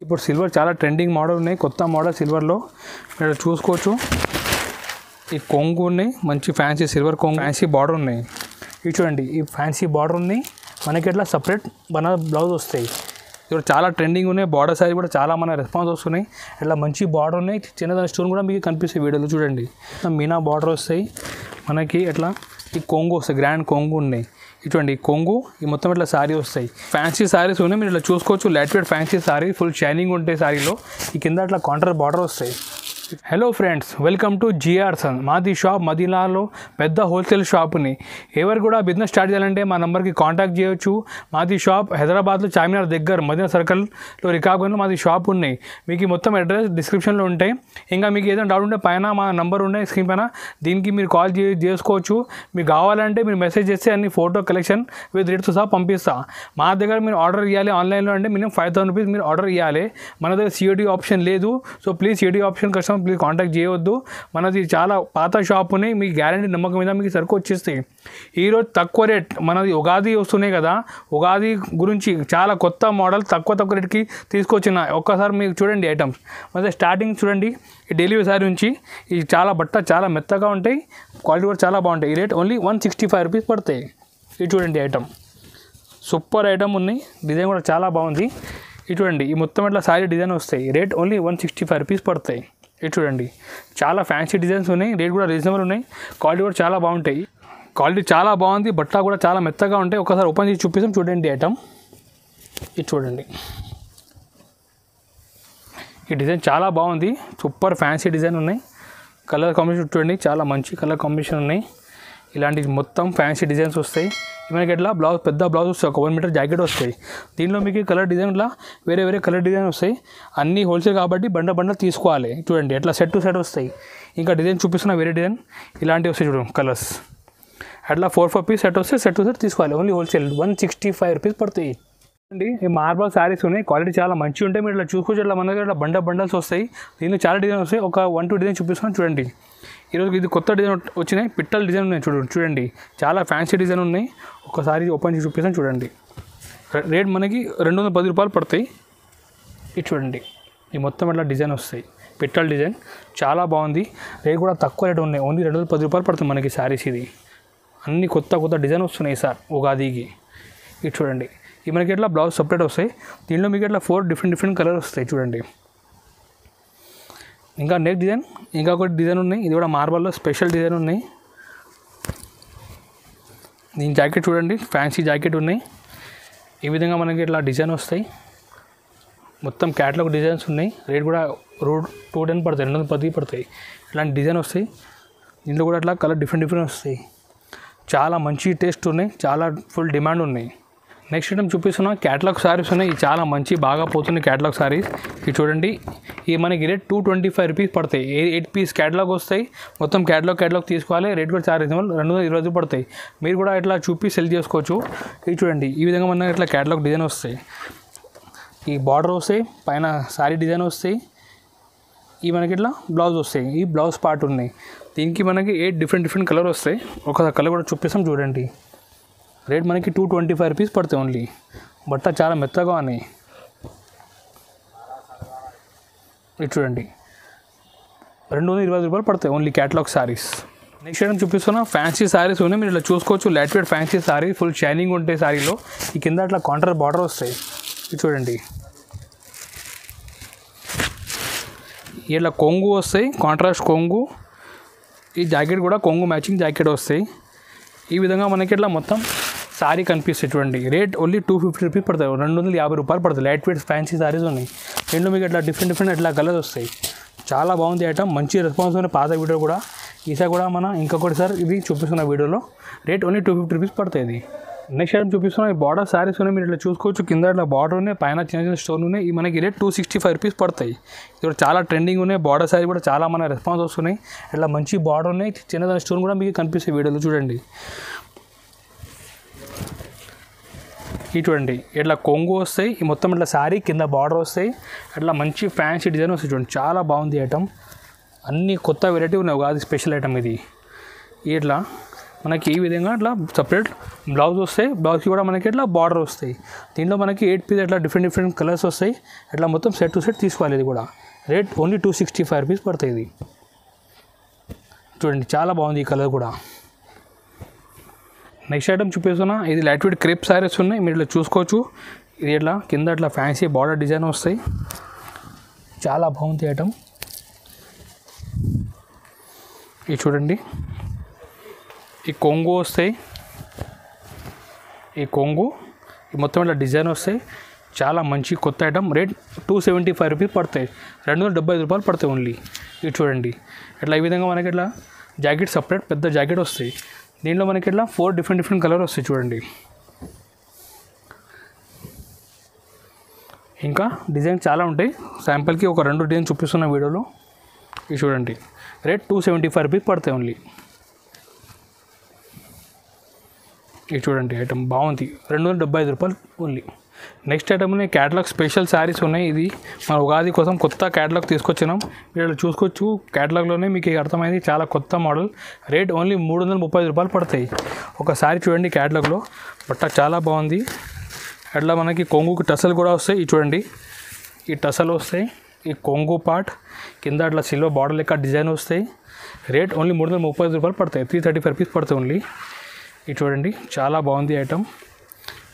ఇప్పుడు సిల్వర్ చాలా trending model ఉన్నాయి, కొత్త మోడల్ సిల్వర్లో మీరు చూసుకోవచ్చు. ఈ కొంగు ఉన్నాయి, మంచి ఫ్యాన్సీ సిల్వర్ కొంగు, ఫ్యాన్సీ బార్డర్ ఉన్నాయి. ఇవి చూడండి, ఈ ఫ్యాన్సీ బార్డర్ ఉన్నాయి, మనకి ఇట్లా సపరేట్ మన బ్లౌజ్ వస్తాయి. ఇప్పుడు చాలా ట్రెండింగ్ ఉన్నాయి, బార్డర్ సైజ్ కూడా చాలా మన రెస్పాన్స్ వస్తున్నాయి. ఇట్లా మంచి బార్డర్ ఉన్నాయి, చిన్నదాని స్టోన్ కూడా మీకు కనిపిస్తాయి వీడియోలో చూడండి. మీనా బార్డర్ వస్తాయి మనకి. ఇట్లా ఈ కొంగు వస్తాయి, గ్రాండ్ కొంగు ఉన్నాయి. ఇటువంటి కొంగు ఈ మొత్తం ఇట్లా శారీ వస్తాయి. ఫ్యాన్సీ శారీస్ ఉన్నాయి, మీరు ఇట్లా చూసుకోవచ్చు. Light weight fancy sari, full shining ఉంటాయి శారీలో. ఈ కింద అట్లా కాంట్రాస్ట్ బార్డర్ వస్తాయి. Hello friends, welcome to GR Sun. మాది షాప్ మదీనాలో పెద్ద హోల్సేల్ షాప్ని. ఎవరు కూడా బిజినెస్ స్టార్ట్ చేయాలంటే మా నెంబర్కి కాంటాక్ట్ చేయొచ్చు. మాది షాప్ హైదరాబాద్లో చార్మినార్ దగ్గర మదీనా సర్కిల్లో రికాబ్గంజ్లో మాది షాప్ ఉన్నాయి. మీకు మొత్తం అడ్రస్ డిస్క్రిప్షన్లో ఉంటాయి. ఇంకా మీకు ఏదైనా డౌట్ ఉంటే పైన మా నెంబర్ ఉన్నాయి స్క్రీన్ పైన, దీనికి మీరు కాల్ చేసుకోవచ్చు. మీకు కావాలంటే మీరు మెసేజ్ చేస్తే అన్ని ఫోటో కలెక్షన్ విత్ రేట్తో సహా పంపిస్తా. మా దగ్గర మీరు ఆర్డర్ ఇవ్వాలి ఆన్లైన్లో అంటే మినిమం 5,000 రూపీస్ మీరు ఆర్డర్ ఇవ్వాలి. మన దగ్గర సిఓడి ఆప్షన్ లేదు. So please COD option customer please contact చేయవద్దు. మనది చాలా పాత షాప్ ఉన్నాయి, మీకు గ్యారంటీ నమ్మకం మీద మీకు సరుకు వచ్చేస్తాయి. ఈరోజు తక్కువ రేట్, మనది ఉగాది వస్తున్నాయి కదా, ఉగాది గురించి చాలా కొత్త మోడల్ తక్కువ రేట్కి తీసుకొచ్చిన. ఒక్కసారి మీకు చూడండి ఐటమ్స్. ಮತ್ತೆ స్టార్టింగ్ చూడండి, ఈ డైలీ సారీ నుంచి ఈ చాలా బట్ట చాలా మెత్తగా ఉంటాయి, క్వాలిటీ కూడా చాలా బాగుంటాయి. ఈ రేట్ ఓన్లీ 165 రూపీస్ పడతాయి. ఇది చూడండి ఐటమ్, సూపర్ ఐటమ్ ఉన్నాయి, డిజైన్ కూడా చాలా బాగుంది. ఇది చూడండి, ఈ మొత్తం ఇట్లా సారీ డిజైన్ వస్తాయి. రేట్ ఓన్లీ 165 రూపీస్ పడతాయి. ఇది చూడండి, చాలా ఫ్యాన్సీ డిజైన్స్ ఉన్నాయి, రేట్ కూడా రీజనబుల్ ఉన్నాయి, క్వాలిటీ కూడా చాలా బాగుంటాయి. క్వాలిటీ చాలా బాగుంది, బట్ట కూడా చాలా మెత్తగా ఉంటాయి. ఒకసారి ఓపెన్ చేసి చూపిస్తాం చూడండి ఐటమ్. ఇది చూడండి, ఈ డిజైన్ చాలా బాగుంది, సూపర్ ఫ్యాన్సీ డిజైన్ ఉన్నాయి. కలర్ కాంబినేషన్ చూడండి, చాలా మంచి కలర్ కాంబినేషన్ ఉన్నాయి. ఇలాంటి మొత్తం ఫ్యాన్సీ డిజైన్స్ వస్తాయి. మనకి ఇట్లా బ్లౌజ్ పెద్ద బ్లౌజ్ వస్తాయి, 1 మీటర్ జాకెట్ వస్తాయి. దీనిలో మీకు కలర్ డిజైన్ ఇట్లా వేరే కలర్ డిజైన్ వస్తాయి. అన్నీ హోల్సేల్ కాబట్టి బండ తీసుకోవాలి. చూడండి ఎట్లా సెట్ టు సెట్ వస్తాయి. ఇంకా డిజైన్ చూపిస్తున్న వేరే డిజైన్ ఇలాంటివి వస్తాయి చూడండి కలర్స్. అట్లా 4 పీస్ సెట్ వస్తే సెట్ టు సెట్ తీసుకోవాలి. ఓన్లీ హోల్సేల్ 165 రూపీస్ పడతాయి. అండి ఈ మార్బల్ శారీస్ ఉన్నాయి, క్వాలిటీ చాలా మంచిగా ఉంటాయి. మీరు ఇట్లా చూసుకోవచ్చు, ఇట్లా మన దగ్గర ఇట్లా బండల్స్ వస్తాయి. దీనిలో చాలా డిజైన్ వస్తాయి. ఒక 1-2 డిజైన్ చూపిస్తున్నాను చూడండి. ఈరోజు ఇది కొత్త డిజైన్ వచ్చినాయి, పిట్టల డిజైన్ ఉన్నాయి చూడండి, చాలా ఫ్యాన్సీ డిజైన్ ఉన్నాయి. ఒకసారి ఓపెన్ చేసి చూపిస్తాను చూడండి. రేట్ మనకి 210 రూపాయలు పడతాయి. ఇది చూడండి, ఈ మొత్తం ఇట్లా డిజైన్ వస్తాయి, పిట్టల డిజైన్ చాలా బాగుంది. రేట్ కూడా తక్కువ రేట్ ఉన్నాయి, ఓన్లీ 210 రూపాయలు పడుతుంది మనకి శారీస్. ఇది అన్ని కొత్త డిజైన్ వస్తున్నాయి సార్ ఉగాదికి. ఇది చూడండి, ఈ మనకి ఇట్లా బ్లౌజ్ సపరేట్ వస్తాయి. దీనిలో మీకు ఇట్లా 4 డిఫరెంట్ కలర్ వస్తాయి చూడండి. ఇంకా నెక్స్ట్ డిజైన్, ఇంకా ఒకటి డిజైన్ ఉన్నాయి, ఇది కూడా మార్బల్లో స్పెషల్ డిజైన్ ఉన్నాయి. దీని జాకెట్ చూడండి, ఫ్యాన్సీ జాకెట్ ఉన్నాయి. ఈ విధంగా మనకి ఇట్లా డిజైన్ వస్తాయి, మొత్తం క్యాటలాగ్ డిజైన్స్ ఉన్నాయి. రేట్ కూడా 210 పడతాయి, 210 పడతాయి. ఇలాంటి డిజైన్ వస్తాయి. దీంట్లో కూడా అట్లా కలర్ డిఫరెంట్ వస్తాయి. చాలా మంచి టేస్ట్ ఉన్నాయి, చాలా ఫుల్ డిమాండ్ ఉన్నాయి. నెక్స్ట్ ఐటమ్ చూపిస్తున్నా క్యాటలాగ్ శారీస్ ఉన్నాయి. ఇది చాలా మంచి బాగా పోతున్నాయి క్యాటలాగ్ శారీస్. ఇది చూడండి, ఈ మనకి రేట్ 225 రూపీస్ పడతాయి. 8 పీస్ క్యాటలాగ్ వస్తాయి. మొత్తం క్యాటలాగ్ తీసుకోవాలి. రేట్ కూడా చాలా రీజనబుల్, 220 పడతాయి. మీరు కూడా ఇట్లా చూపి సెల్ చేసుకోవచ్చు. ఇది చూడండి, ఈ విధంగా మన ఇట్లా క్యాటలాగ్ డిజైన్ వస్తాయి. ఈ బార్డర్ వస్తాయి, పైన శారీ డిజైన్ వస్తాయి. ఈ మనకి ఇట్లా బ్లౌజ్ వస్తాయి, ఈ బ్లౌజ్ పార్ట్ ఉన్నాయి. దీనికి మనకి 8 డిఫరెంట్ కలర్ వస్తాయి. ఒకసారి కలర్ కూడా చూపిస్తాం చూడండి. రేట్ మనకి 225 రూపీస్ పడతాయి ఓన్లీ. బట్ట చాలా మెత్తగా ఉన్నాయి. ఇది చూడండి, 220 రూపాయలు పడతాయి only catalogue saris. Next item చూపిస్తున్నా ఫ్యాన్సీ శారీస్ ఉన్నాయి, మీరు ఇట్లా చూసుకోవచ్చు. Light weight fancy sari, full shining ఉంటాయి శారీలో. ఈ కింద అట్లా కాంట్రాస్ట్ బార్డర్ వస్తాయి. ఇది చూడండి, ఇట్లా కొంగు వస్తాయి, కాంట్రాస్ట్ కొంగు. ఈ జాకెట్ కూడా కొంగు మ్యాచింగ్ జాకెట్ వస్తాయి. ఈ విధంగా మనకి ఇట్లా మొత్తం శారీ కనిపిస్తాయి చూడండి. రేట్ ఓన్లీ 250 రూపీస్ పడతాయి, 250 రూపాయలు పడతాయి. లైట్ వెయిట్ ఫ్యాన్సీ శారీస్ ఉన్నాయి. దీంట్లో మీకు ఇట్లా డిఫరెంట్ ఇట్లా కలర్స్ వస్తాయి. చాలా బాగుంది ఐటమ్, మంచి రెస్పాన్స్ ఉంది. పాత వీడియో కూడా ఈసారి కూడా మన ఇంకొకటి సార్ ఇది చూపిస్తున్న వీడియోలో. రేట్ ఓన్లీ 250 రూపీస్ పడతాయి. ఇది నెక్స్ట్ ఐటమ్ చూపిస్తున్నా ఈ బార్డర్ శారీస్ ఉన్నాయి, మీరు ఇట్లా చూసుకోవచ్చు. కింద ఇట్లా బార్డర్ ఉన్నాయి, పైన చిన్న స్టోన్ ఉన్నాయి. ఈ మనకి రేట్ 265 రూపీస్ పడతాయి. ఇది చాలా ట్రెండింగ్ ఉన్నాయి. బార్డర్ శారీ కూడా చాలా మన రెస్పాన్స్ వస్తున్నాయి. ఇట్లా మంచి బార్డర్ ఉన్నాయి, చిన్నదాని స్టోన్ కూడా మీకు కనిపిస్తాయి వీడియోలో చూడండి. ఇది చూడండి, ఇట్లా కొంగు వస్తాయి. ఈ మొత్తం ఇట్లా శారీ కింద బార్డర్ వస్తాయి. అట్లా మంచి ఫ్యాన్సీ డిజైన్ వస్తాయి చూడండి, చాలా బాగుంది ఐటమ్. అన్ని కొత్త వెరైటీ ఉన్నాయి, ఉగాది స్పెషల్ ఐటమ్ ఇది. ఇట్లా మనకి ఈ విధంగా అట్లా సపరేట్ బ్లౌజ్ వస్తాయి, బ్లౌజ్కి కూడా మనకి ఇట్లా బార్డర్ వస్తాయి. దీంట్లో మనకి 8 పీస్ అట్లా డిఫరెంట్ కలర్స్ వస్తాయి. అట్లా మొత్తం సెట్ టు సెట్ తీసుకోవాలి. ఇది కూడా రేట్ ఓన్లీ 265 రూపీస్ పడుతుంది. ఇది చూడండి చాలా బాగుంది ఈ కలర్ కూడా. నెక్స్ట్ ఐటమ్ చూపిస్తున్నా, ఇది లైట్ వెయిట్ క్రేప్ సారీస్ ఉన్నాయి, మీరు ఇట్లా చూసుకోవచ్చు. ఇది ఇట్లా కింద అట్లా ఫ్యాన్సీ బార్డర్ డిజైన్ వస్తాయి, చాలా బాగుంది ఐటమ్. ఇది చూడండి, ఈ కొంగు వస్తాయి, ఈ కొంగు మొత్తం ఇట్లా డిజైన్ వస్తాయి, చాలా మంచి కొత్త ఐటమ్. రేట్ 275 రూపీస్ పడతాయి, 275 రూపాయలు పడతాయి ఓన్లీ. ఇది చూడండి ఇట్లా ఈ విధంగా మనకి ఇట్లా జాకెట్ సపరేట్ పెద్ద జాకెట్ వస్తాయి. దీంట్లో మనకి ఇట్లా 4 డిఫరెంట్ కలర్ వస్తాయి చూడండి. ఇంకా డిజైన్ చాలా ఉంటాయి, శాంపుల్కి ఒక 2 డిజైన్ చూపిస్తున్న వీడియోలో. ఇది చూడండి రేట్ 275 రూపీస్ పడతాయి ఓన్లీ. ఇది చూడండి ఐటమ్ బాగుంది, 275 రూపాయలు ఓన్లీ. నెక్స్ట్ ఐటమ్ని క్యాటలాగ్ స్పెషల్ శారీస్ ఉన్నాయి. ఇది మన ఉగాది కోసం కొత్త క్యాటలాగ్ తీసుకొచ్చినాం, మీరు చూసుకోవచ్చు. క్యాటలాగ్లోనే మీకు అర్థమైంది, చాలా కొత్త మోడల్. రేట్ ఓన్లీ 335 రూపాయలు పడతాయి. ఒక శారీ చూడండి క్యాటలాగ్లో, బట్ట చాలా బాగుంది. అట్లా మనకి కొంగుకి టసల్ కూడా వస్తాయి. ఇది చూడండి, ఈ టసల్ వస్తాయి, ఈ కొంగు పార్ట్ కింద అట్లా సిల్వర్ బార్డర్ లెక్క డిజైన్ వస్తాయి. రేట్ ఓన్లీ 335 రూపాయలు పడతాయి, 335 రూపీస్ పడతాయి ఓన్లీ. ఇది చూడండి చాలా బాగుంది ఐటమ్.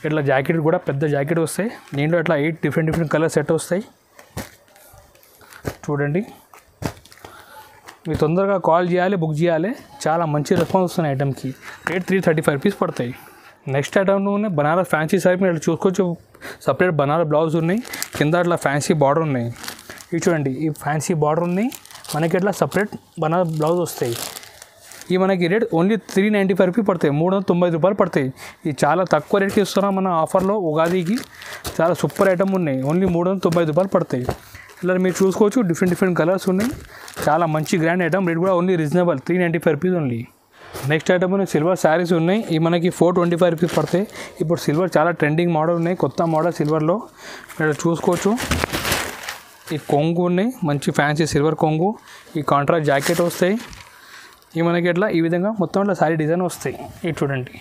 ఇట్లా జాకెట్ కూడా పెద్ద జాకెట్ వస్తాయి, దీంట్లో ఇట్లా 8 డిఫరెంట్ కలర్ సెట్ వస్తాయి చూడండి. మీరు తొందరగా కాల్ చేయాలి, బుక్ చేయాలి, చాలా మంచి రెస్పాన్స్ వస్తున్నాయి ఐటమ్కి. రేట్ 335 రూపీస్ పడతాయి. నెక్స్ట్ ఐటమ్లోనే బనారస్ ఫ్యాన్సీ సారీ మీరు చూసుకోవచ్చు. సపరేట్ బనారస్ బ్లౌజ్ ఉన్నాయి, కింద అట్లా ఫ్యాన్సీ బార్డర్ ఉన్నాయి. ఇవి చూడండి, ఈ ఫ్యాన్సీ బార్డర్ ఉన్నాయి, మనకి ఇట్లా సపరేట్ బనారస్ బ్లౌజ్ వస్తాయి. ఇవి మనకి రేట్ ఓన్లీ 395 రూపీస్ పడతాయి, 390 రూపాయలు పడతాయి. ఇది చాలా తక్కువ రేట్కి ఇస్తున్నాం మన ఆఫర్లో ఉగాదికి. చాలా సూపర్ ఐటమ్ ఉన్నాయి, ఓన్లీ 390 రూపాయలు పడతాయి. ఇలా మీరు చూసుకోవచ్చు, డిఫరెంట్ కలర్స్ ఉన్నాయి, చాలా మంచి గ్రాండ్ ఐటమ్. రేట్ కూడా only reasonable, 395 rupees only. Next item silver saris ఉన్నాయి, ఇవి మనకి 425 రూపీస్ పడతాయి. ఇప్పుడు సిల్వర్ చాలా ట్రెండింగ్ మోడల్ ఉన్నాయి, కొత్త మోడల్ సిల్వర్లో మీరు చూసుకోవచ్చు. ఈ కొంగు ఉన్నాయి, మంచి ఫ్యాన్సీ సిల్వర్ కొంగు, ఈ కాంట్రాస్ట్ జాకెట్ వస్తాయి. ఇవి మనకి ఇట్లా ఈ విధంగా మొత్తం ఇట్లా శారీ డిజైన్ వస్తాయి. ఇది చూడండి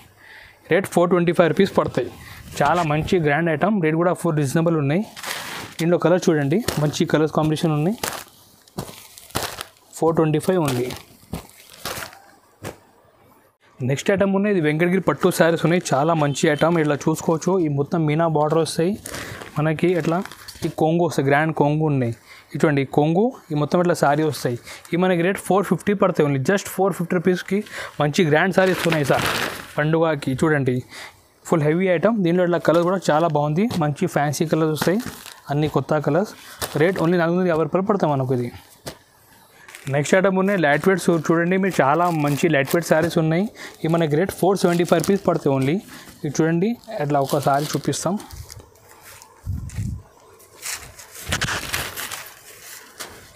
రేట్ 425 రూపీస్ పడతాయి, చాలా మంచి గ్రాండ్ ఐటమ్. రేట్ కూడా ఫుల్ రీజనబుల్ ఉన్నాయి. దీంట్లో కలర్ చూడండి, మంచి కలర్స్ కాంబినేషన్ ఉన్నాయి. 425 ఓన్లీ. నెక్స్ట్ ఐటమ్ ఉన్నాయి, ఇది వెంకటగిరి పట్టు శారీస్ ఉన్నాయి, చాలా మంచి ఐటమ్. ఇట్లా చూసుకోవచ్చు, ఈ మొత్తం మీనా బార్డర్ వస్తాయి, మనకి ఇట్లా ఈ కొంగు వస్తాయి, గ్రాండ్ కొంగు ఉన్నాయి. ఇటువంటి కొంగు ఈ మొత్తం ఇట్లా శారీ వస్తాయి. ఈ మనకి రేట్ 450 పడతాయి ఓన్లీ, జస్ట్ 450 రూపీస్కి మంచి గ్రాండ్ శారీస్ ఉన్నాయి సార్ పండుగకి. చూడండి ఫుల్ హెవీ ఐటమ్, దీంట్లో ఇట్లా కలర్ కూడా చాలా బాగుంది, మంచి ఫ్యాన్సీ కలర్స్ వస్తాయి, అన్ని కొత్త కలర్స్. రేట్ ఓన్లీ 450 రూపాయలు పడతాయి మనకు ఇది. నెక్స్ట్ ఐటమ్ ఉన్నాయి లైట్ వెయిట్ చూడండి, మీరు చాలా మంచి లైట్ వెయిట్ శారీస్ ఉన్నాయి. ఇవి మనకి రేట్ 475 రూపీస్ పడతాయి ఓన్లీ. ఇది చూడండి అట్లా ఒక శారీ చూపిస్తాం.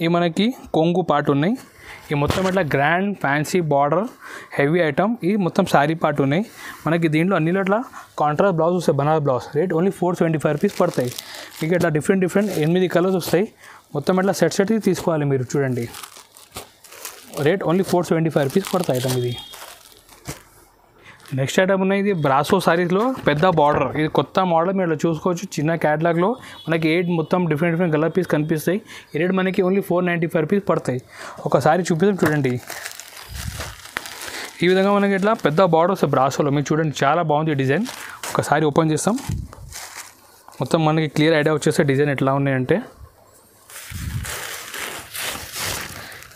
ఇవి మనకి కొంగు పార్ట్ ఉన్నాయి, ఈ మొత్తం ఇట్లా grand fancy border heavy item. ఇది మొత్తం శారీ పార్ట్ ఉన్నాయి మనకి. దీంట్లో అన్నిలో ఇట్లా కాంట్రాస్ట్ బ్లౌజ్ వస్తాయి, Banaras blouse. Rate only 475 rupees పడతాయి. మీకు ఇట్లా డిఫరెంట్ 8 కలర్స్ వస్తాయి, మొత్తం ఇట్లా సెట్ తీసుకోవాలి మీరు. చూడండి రేట్ ఓన్లీ 475 రూపీస్ పడతాయి ఐటమ్ ఇది. నెక్స్ట్ ఐటమ్ ఉన్నాయి, ఇది బ్రాసో శారీస్లో పెద్ద బార్డర్, ఇది కొత్త మోడల్. మీరు చూసుకోవచ్చు, చిన్న క్యాటలాగ్లో మనకి 8 మొత్తం డిఫరెంట్ కలర్ పీస్ కనిపిస్తాయి. ఈ రేట్ మనకి ఓన్లీ 495 రూపీస్ పడతాయి. ఒక శారీ చూపిస్తాం చూడండి, ఈ విధంగా మనకి ఇట్లా పెద్ద బార్డర్ వస్తాయి బ్రాసోలో. మీరు చూడండి చాలా బాగుంది డిజైన్. ఒక శారీ ఓపెన్ చేస్తాం, మొత్తం మనకి క్లియర్ ఐడియా వచ్చేస్తే డిజైన్ ఎట్లా ఉన్నాయంటే.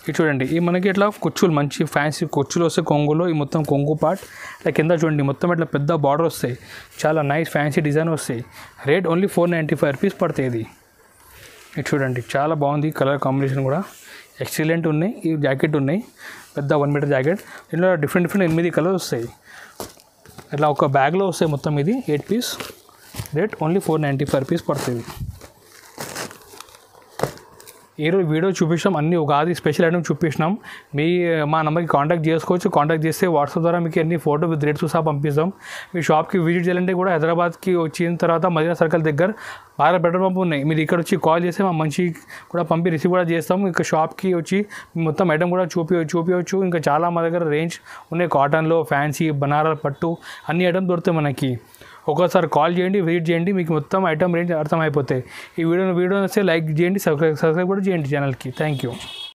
ఇది చూడండి, ఈ మనకి ఇట్లా కుచ్చులు మంచి ఫ్యాన్సీ కుచ్చులు వస్తాయి కొంగులో. ఈ మొత్తం కొంగు పార్ట్ ఇట్లా కింద చూడండి, మొత్తం ఇట్లా పెద్ద బార్డర్ వస్తాయి, చాలా నైస్ ఫ్యాన్సీ డిజైన్ వస్తాయి. రేట్ ఓన్లీ 495 రూపీస్ పడతాయి ఇది. ఇది చూడండి చాలా బాగుంది, కలర్ కాంబినేషన్ కూడా ఎక్సలెంట్ ఉన్నాయి. ఈ జాకెట్ ఉన్నాయి, పెద్ద 1 మీటర్ జాకెట్. దీంట్లో డిఫరెంట్ 8 కలర్స్ వస్తాయి, ఇట్లా ఒక బ్యాగ్లో వస్తాయి మొత్తం. ఇది 8 పీస్, రేట్ ఓన్లీ 495 రూపీస్ పడుతుంది. ఈరోజు వీడియో చూపించినాం, అన్ని ఉగాది స్పెషల్ ఐటమ్ చూపించినాం. మా నెంబర్కి కాంటాక్ట్ చేసుకోవచ్చు. కాంటాక్ట్ చేస్తే వాట్సాప్ ద్వారా మీకు అన్ని ఫోటో విత్ రేట్స్ సహా పంపిస్తాం. మీ షాప్కి విజిట్ చేయాలంటే కూడా హైదరాబాద్కి వచ్చిన తర్వాత మదీనా సర్కిల్ దగ్గర బాగా పెట్రోల్ పంపు ఉన్నాయి. మీరు ఇక్కడ వచ్చి కాల్ చేస్తే మా మంచి కూడా పంపి రిసీవ్ కూడా చేస్తాం. ఇంకా షాప్కి వచ్చి మొత్తం ఐటమ్ కూడా చూపించవచ్చు. ఇంకా చాలా మా దగ్గర రేంజ్ ఉన్నాయి. కాటన్లో ఫ్యాన్సీ, బనారస్, పట్టు అన్ని ఐటమ్ దొరుకుతాయి మనకి. ఒకసారి కాల్ చేయండి, విజిట్ చేయండి, మీకు మొత్తం ఐటమ్ రేంజ్ అర్థమైపోతాయి. ఈ వీడియో వస్తే లైక్ చేయండి, సబ్స్క్రైబ్ కూడా చేయండి ఛానల్కి. Thank you.